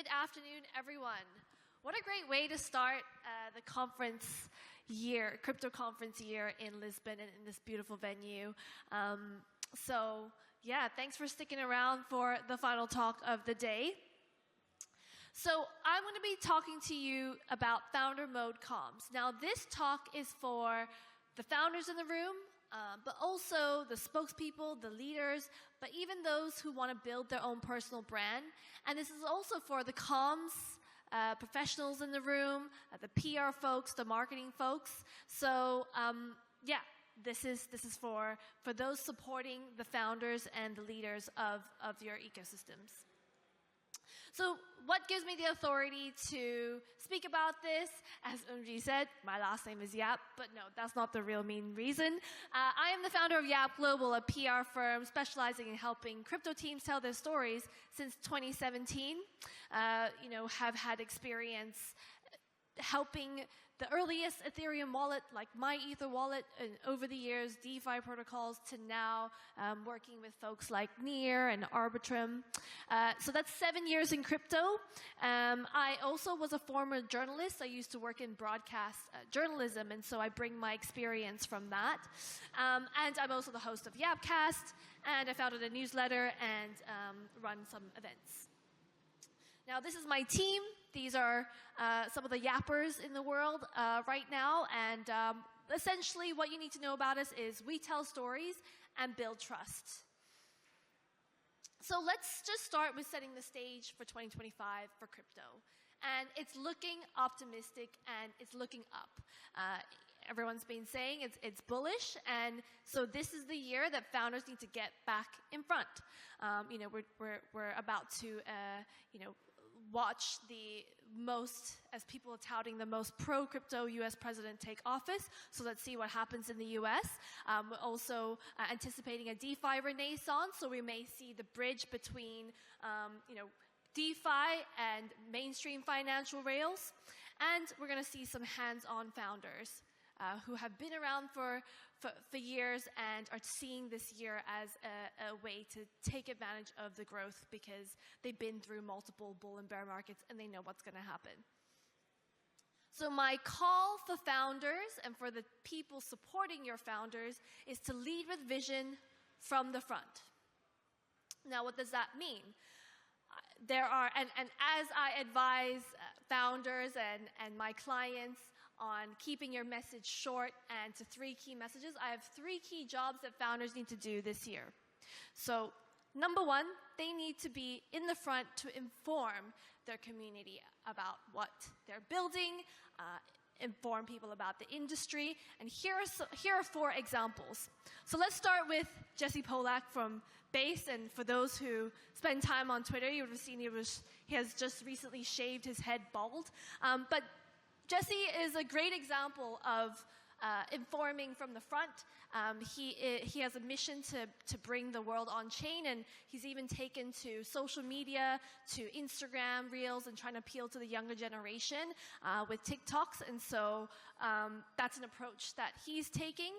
Good afternoon, everyone. What a great way to start the conference year, crypto conference year in Lisbon and in this beautiful venue. Yeah, thanks for sticking around for the final talk of the day. So I'm going to be talking to you about founder mode comms. Now, this talk is for the founders in the room, but also the spokespeople, the leaders, but even those who want to build their own personal brand. And this is also for the comms professionals in the room, the PR folks, the marketing folks. So yeah, this is for those supporting the founders and the leaders of your ecosystems. So what gives me the authority to speak about this? As Unji said, my last name is Yap, but no, that's not the real main reason. I am the founder of Yap Global, a PR firm specializing in helping crypto teams tell their stories since 2017. Have had experience helping the earliest Ethereum wallet, like my Ether wallet, and over the years, DeFi protocols, to now working with folks like Near and Arbitrum. So that's 7 years in crypto. I also was a former journalist. I used to work in broadcast journalism, and so I bring my experience from that. And I'm also the host of Yapcast, and I founded a newsletter and run some events. Now, this is my team. These are some of the yappers in the world right now. And essentially, what you need to know about us is we tell stories and build trust. So let's just start with setting the stage for 2025 for crypto. And it's looking optimistic and it's looking up. Everyone's been saying it's bullish, and so this is the year that founders need to get back in front. We're about to watch the most, as people are touting, the most pro-crypto U.S. president take office. So let's see what happens in the U.S. We're also anticipating a DeFi renaissance, so we may see the bridge between, DeFi and mainstream financial rails. And we're going to see some hands-on founders who have been around for years and are seeing this year as a way to take advantage of the growth because they've been through multiple bull and bear markets and they know what's going to happen. So my call for founders and for the people supporting your founders is to lead with vision from the front. Now, what does that mean? There are, and as I advise founders and my clients on keeping your message short and to 3 key messages, I have 3 key jobs that founders need to do this year. So, number 1, they need to be in the front to inform their community about what they're building, inform people about the industry, and here are 4 examples. So let's start with Jesse Polak from Base, and for those who spend time on Twitter, you would have seen he has just recently shaved his head bald. But Jesse is a great example of informing from the front. He has a mission to bring the world on chain, and he's even taken to social media, to Instagram Reels, and trying to appeal to the younger generation with TikToks. And so that's an approach that he's taking.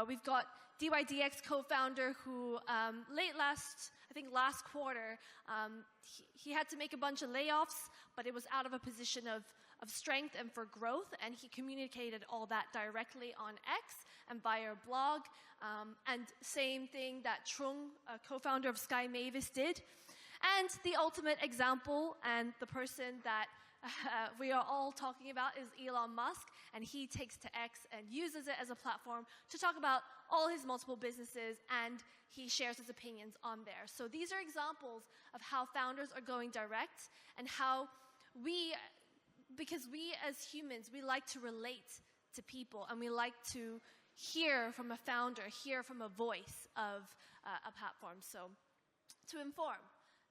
We've got DYDX co-founder who last quarter, he had to make a bunch of layoffs, but it was out of a position of strength and for growth, and he communicated all that directly on X and via a blog. And same thing that Trung, co-founder of Sky Mavis, did. And the ultimate example, and the person that we are all talking about, is Elon Musk, and he takes to X and uses it as a platform to talk about all his multiple businesses, and he shares his opinions on there. So these are examples of how founders are going direct, and how because we as humans, we like to relate to people, and we like to hear from a founder, hear from a voice of a platform. So to inform.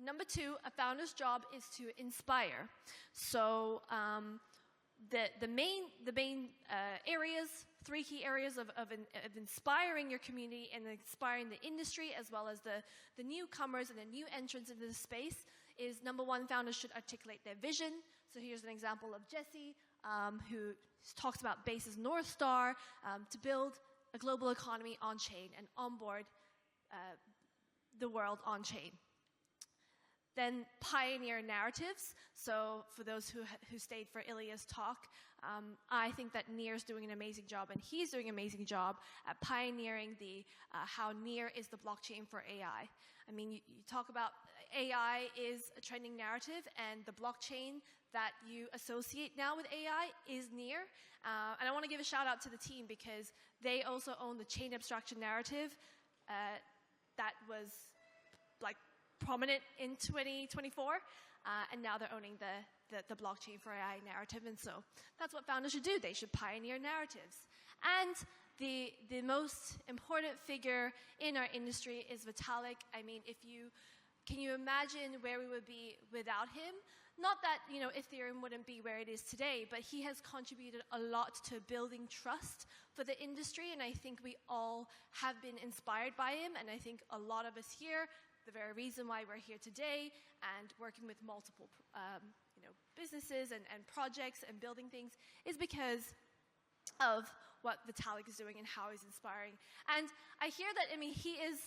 Number 2, a founder's job is to inspire. So the main areas, 3 key areas of inspiring your community and inspiring the industry, as well as the newcomers and the new entrants into the space, is number 1, founders should articulate their vision. So here's an example of Jesse, who talks about Base's North Star, to build a global economy on chain and onboard the world on chain. Then pioneer narratives. So for those who stayed for Ilya's talk, I think that Nir's doing an amazing job, and he's doing an amazing job at pioneering how Nir is the blockchain for AI. I mean, you talk about AI is a trending narrative, and the blockchain that you associate now with AI is Nir. And I want to give a shout out to the team because they also own the chain abstraction narrative that was like prominent in 2024, and now they're owning the blockchain for AI narrative, and so that's what founders should do. They should pioneer narratives. And the most important figure in our industry is Vitalik. I mean, can you imagine where we would be without him? Not that, Ethereum wouldn't be where it is today, but he has contributed a lot to building trust for the industry, and I think we all have been inspired by him, and I think a lot of us here, the very reason why we're here today and working with multiple businesses and projects and building things is because of what Vitalik is doing and how he's inspiring. And I hear that, he is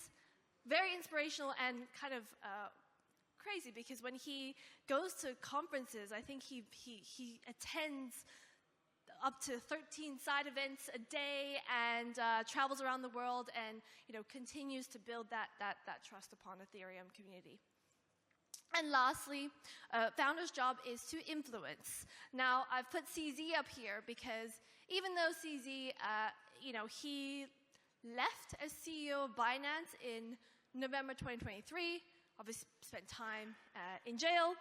very inspirational and kind of crazy, because when he goes to conferences, I think he attends up to 13 side events a day and travels around the world and continues to build that trust upon Ethereum community. And lastly, founder's job is to influence. Now, I've put CZ up here because even though CZ, he left as CEO of Binance in November 2023, obviously spent time in jail,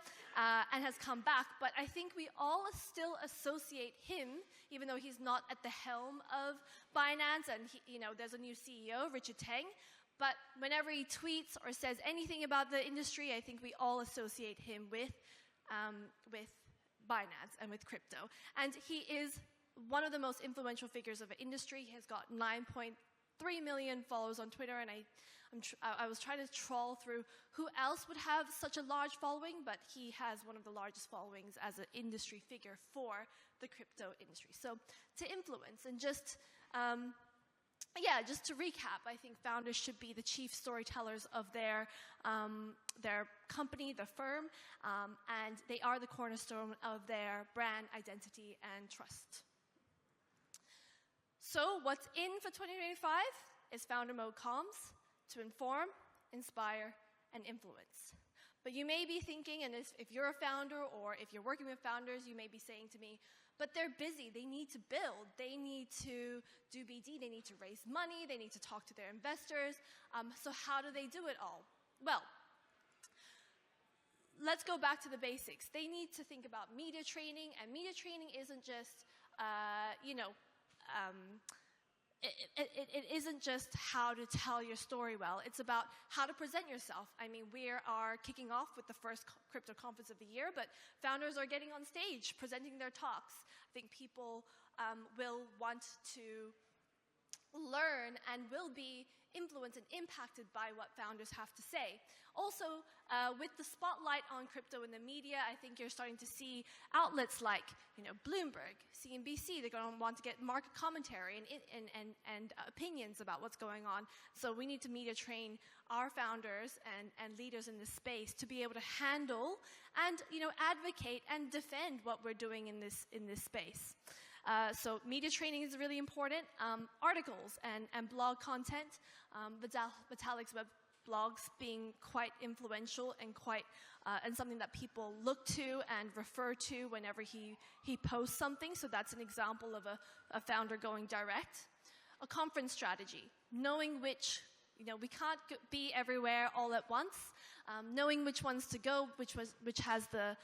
and has come back. But I think we all still associate him, even though he's not at the helm of Binance, and there's a new CEO, Richard Teng. But whenever he tweets or says anything about the industry, I think we all associate him with Binance and with crypto. And he is one of the most influential figures of the industry. He has got 9.3 million followers on Twitter, and I was trying to trawl through who else would have such a large following, but he has one of the largest followings as an industry figure for the crypto industry. So to influence and just to recap, I think founders should be the chief storytellers of their company, their firm, and they are the cornerstone of their brand identity and trust. So what's in for 2025 is Founder Mode Comms to inform, inspire, and influence. But you may be thinking, and if you're a founder or if you're working with founders, you may be saying to me, but they're busy, they need to build, they need to do BD, they need to raise money, they need to talk to their investors, so how do they do it all? Well, let's go back to the basics. They need to think about media training, and media training isn't just, it isn't just how to tell your story well. It's about how to present yourself. I mean, we are kicking off with the first crypto conference of the year, but founders are getting on stage, presenting their talks. I think people will want to learn and will be influenced and impacted by what founders have to say. Also, with the spotlight on crypto in the media, I think you're starting to see outlets like, Bloomberg, CNBC. They're going to want to get market commentary and opinions about what's going on. So we need to media train our founders and leaders in this space to be able to handle and advocate and defend what we're doing in this space. So media training is really important. Articles and blog content. Vitalik's web blogs being quite influential and and something that people look to and refer to whenever he posts something. So that's an example of a founder going direct. A conference strategy, knowing which, we can't be everywhere all at once. Knowing which ones to go, which has the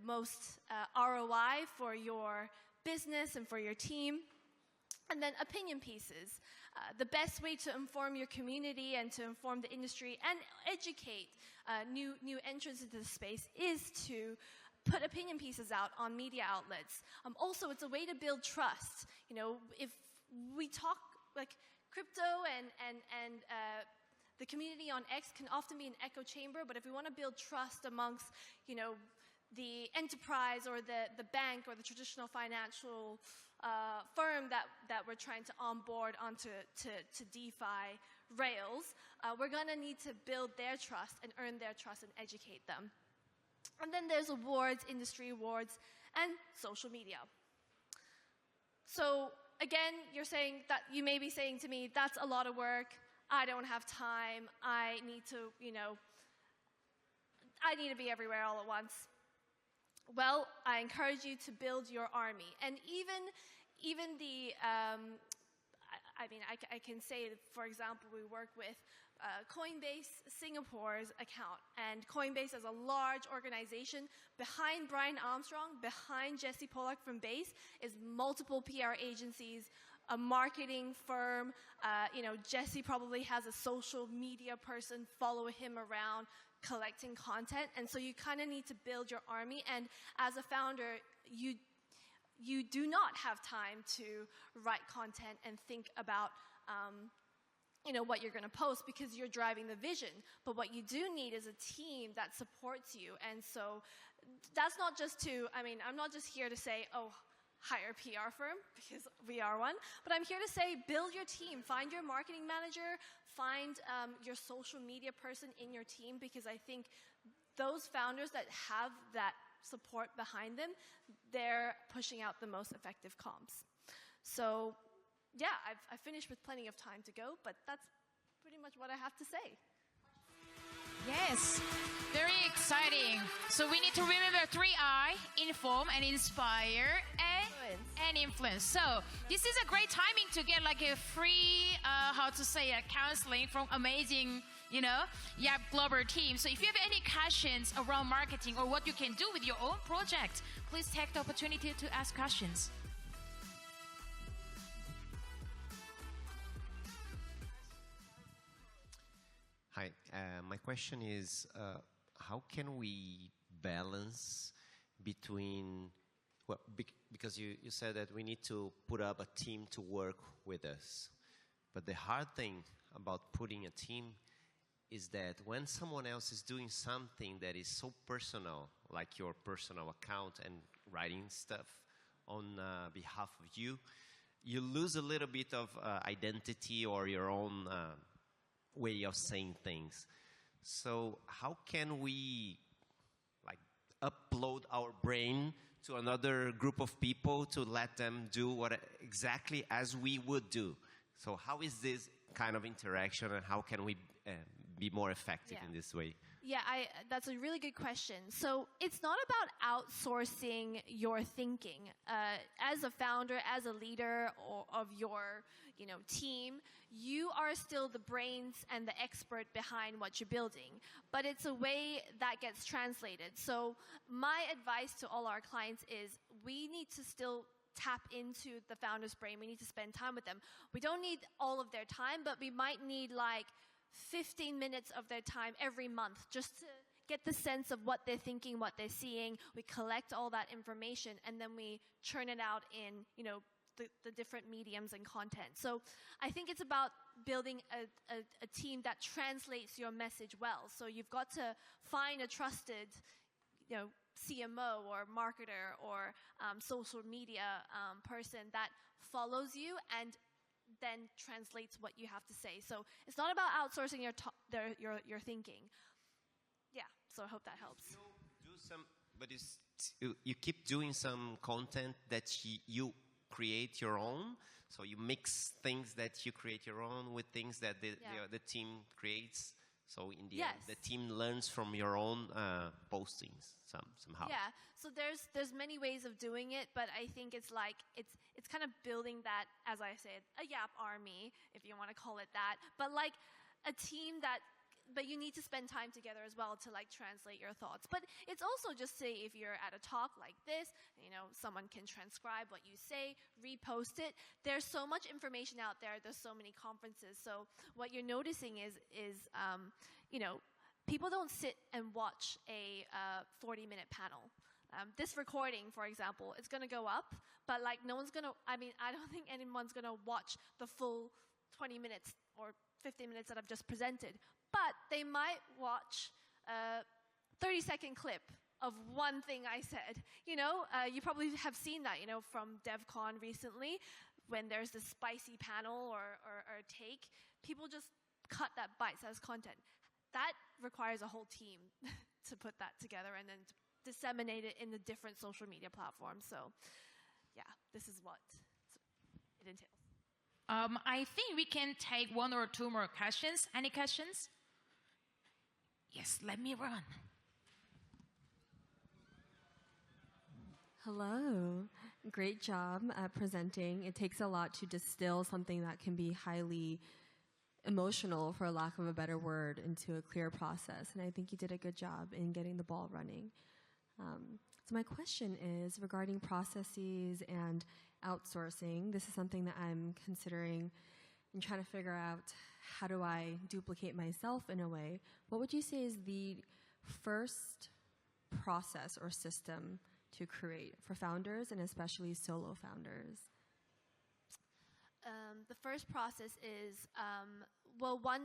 most ROI for your business and for your team. And then opinion pieces. The best way to inform your community and to inform the industry and educate new entrants into the space is to put opinion pieces out on media outlets. Also, it's a way to build trust. If we talk like crypto and the community on X can often be an echo chamber, but if we want to build trust amongst, the enterprise or the bank or the traditional financial firm that we're trying to onboard onto to DeFi rails, we're going to need to build their trust and earn their trust and educate them. And then there's awards, industry awards, and social media. So again, you may be saying to me, that's a lot of work. I don't have time. I need to be everywhere all at once. Well, I encourage you to build your army. And even the, I can say, for example, we work with Coinbase Singapore's account. And Coinbase is a large organization. Behind Brian Armstrong, behind Jesse Pollack from Base, is multiple PR agencies, a marketing firm. Jesse probably has a social media person follow him around, collecting content. And so you kind of need to build your army. And as a founder, you do not have time to write content and think about what you're going to post, because you're driving the vision. But what you do need is a team that supports you. And so that's not just I'm not just here to say, oh, hire a PR firm, because we are one. But I'm here to say, build your team. Find your marketing manager. Find your social media person in your team, because I think those founders that have that support behind them, they're pushing out the most effective comms. So yeah, I've finished with plenty of time to go, but that's pretty much what I have to say. Yes, very exciting. So we need to remember 3I: inform and inspire and influence. So this is a great timing to get like a free, counseling from amazing, Yap Global team. So if you have any questions around marketing or what you can do with your own project, please take the opportunity to ask questions. Hi, my question is, how can we balance between, because you said that we need to put up a team to work with us. But the hard thing about putting a team is that when someone else is doing something that is so personal, like your personal account and writing stuff on behalf of you, you lose a little bit of identity or your own way of saying things. So how can we upload our brain to another group of people to let them do what exactly as we would do? So how is this kind of interaction, and how can we be more effective in this way? Yeah, that's a really good question. So it's not about outsourcing your thinking. As a founder, as a leader of your team, you are still the brains and the expert behind what you're building. But it's a way that gets translated. So my advice to all our clients is, we need to still tap into the founder's brain. We need to spend time with them. We don't need all of their time, but we might need 15 minutes of their time every month, just to get the sense of what they're thinking, what they're seeing. We collect all that information, and then we churn it out in, the different mediums and content. So I think it's about building a team that translates your message well. So you've got to find a trusted, CMO or marketer or social media person that follows you and then translates what you have to say. So it's not about outsourcing your thinking. Yeah, so I hope that helps. You keep doing some content that you create your own. So you mix things that you create your own with things that the team creates. So in the end, the team learns from your own postings somehow. Yeah. So there's many ways of doing it, but I think it's kind of building that, as I said, a Yap army, if you want to call it that, but a team but you need to spend time together as well to translate your thoughts. But it's also just, say, if you're at a talk like this, someone can transcribe what you say, repost it. There's so much information out there. There's so many conferences. So what you're noticing is people don't sit and watch a 40-minute panel. This recording, for example, it's going to go up, but no one's going to, I don't think anyone's going to watch the full 20 minutes or 15 minutes that I've just presented. But they might watch a 30-second clip of one thing I said. You probably have seen that, from DevCon recently, when there's this spicy panel or take. People just cut that bite-sized content. That requires a whole team to put that together and then disseminate it in the different social media platforms. So, yeah, this is what it entails. I think we can take one or two more questions. Any questions? Yes, let me run. Hello. Great job presenting. It takes a lot to distill something that can be highly emotional, for lack of a better word, into a clear process. And I think you did a good job in getting the ball running. So my question is regarding processes and outsourcing. This is something that I'm considering and trying to figure out, how do I duplicate myself in a way? What would you say is the first process or system to create for founders and especially solo founders? The first process is, one,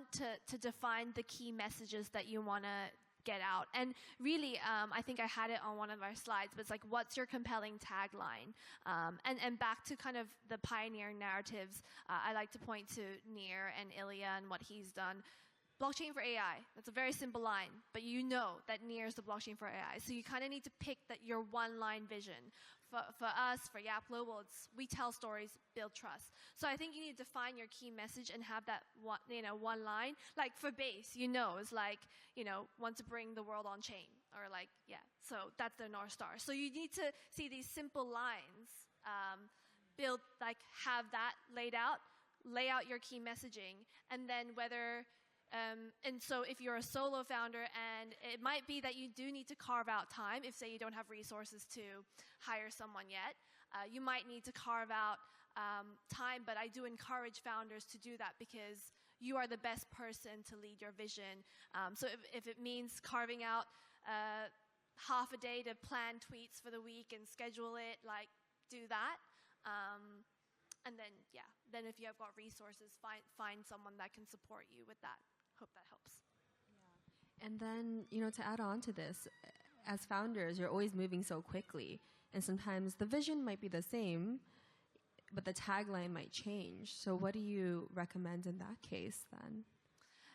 to define the key messages that you want to get out. And really, I think I had it on one of our slides, but it's like, what's your compelling tagline? And back to kind of the pioneering narratives, I like to point to Nir and Ilya and what he's done. Blockchain for AI, that's a very simple line, but you know that Nir is the blockchain for AI. So you kind of need to pick your one-line vision. For us, for Yap Global, we tell stories, build trust. So I think you need to define your key message and have that one line. Like for Base, it's like, want to bring the world on chain. Or like, yeah, so that's their North Star. So you need to see these simple lines, have that laid out, lay out your key messaging, and then and so if you're a solo founder, and it might be that you do need to carve out time, if say you don't have resources to hire someone yet, you might need to carve out time, but I do encourage founders to do that because you are the best person to lead your vision. So if it means carving out half a day to plan tweets for the week and schedule it, do that. And then if you have got resources, find someone that can support you with that. Hope that helps. Yeah. And then, to add on to this, as founders, you're always moving so quickly. And sometimes the vision might be the same, but the tagline might change. So what do you recommend in that case then?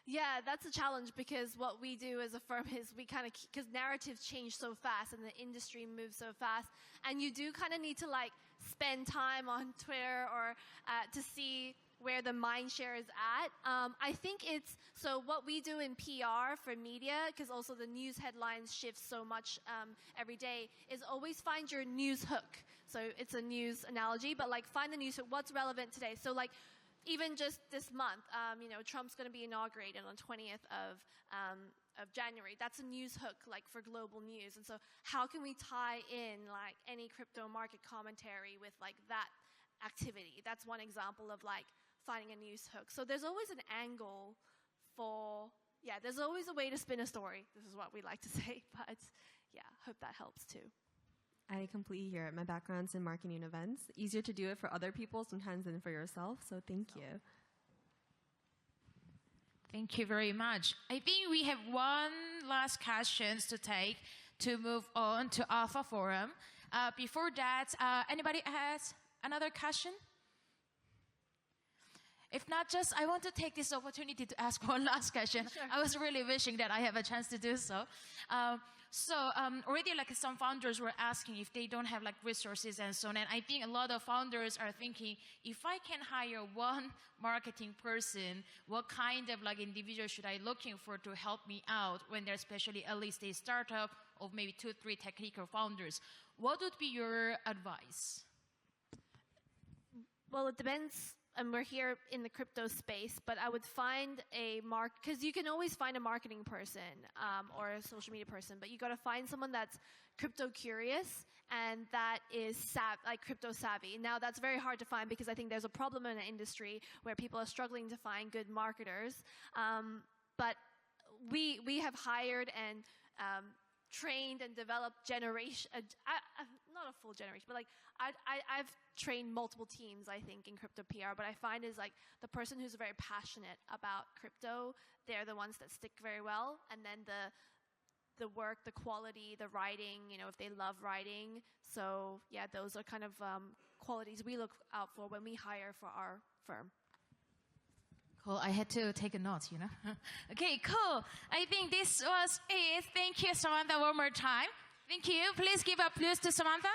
Yeah, that's a challenge because what we do as a firm is we kind of, because narratives change so fast and the industry moves so fast, and you do kind of need to spend time on Twitter or to see where the mind share is at. I think so what we do in PR for media, because also the news headlines shift so much every day, is always find your news hook. So it's a news analogy, but find the news hook, what's relevant today. So even just this month, Trump's going to be inaugurated on the 20th of January. That's a news hook for global news. And so how can we tie in any crypto market commentary with that activity? That's one example of finding a news hook. So there's always an angle there's always a way to spin a story. This is what we like to say, but hope that helps too. I completely hear it. My background's in marketing events. Easier to do it for other people sometimes than for yourself, so thank you. Thank you very much. I think we have one last question to take to move on to Alpha Forum. Before that, anybody has another question? If not, I want to take this opportunity to ask one last question. Sure. I was really wishing that I have a chance to do so. Already some founders were asking if they don't have resources and so on. And I think a lot of founders are thinking, if I can hire one marketing person, what kind of individual should I looking for to help me out when they're especially early stage startup of maybe 2-3 technical founders? What would be your advice? Well, it depends. And we're here in the crypto space, but I would find because you can always find a marketing person or a social media person, but you got to find someone that's crypto curious and that is crypto savvy. Now that's very hard to find because I think there's a problem in the industry where people are struggling to find good marketers. But we have hired and trained and developed not a full generation, but I've trained multiple teams, I think, in crypto PR. But I find is the person who's very passionate about crypto, they're the ones that stick very well. And then the work, the quality, the writing, if they love writing. So yeah, those are kind of qualities we look out for when we hire for our firm. Cool. I had to take a note, you know. Okay, cool. I think this was it. Thank you, Samantha, one more time. Thank you. Please give applause to Samantha.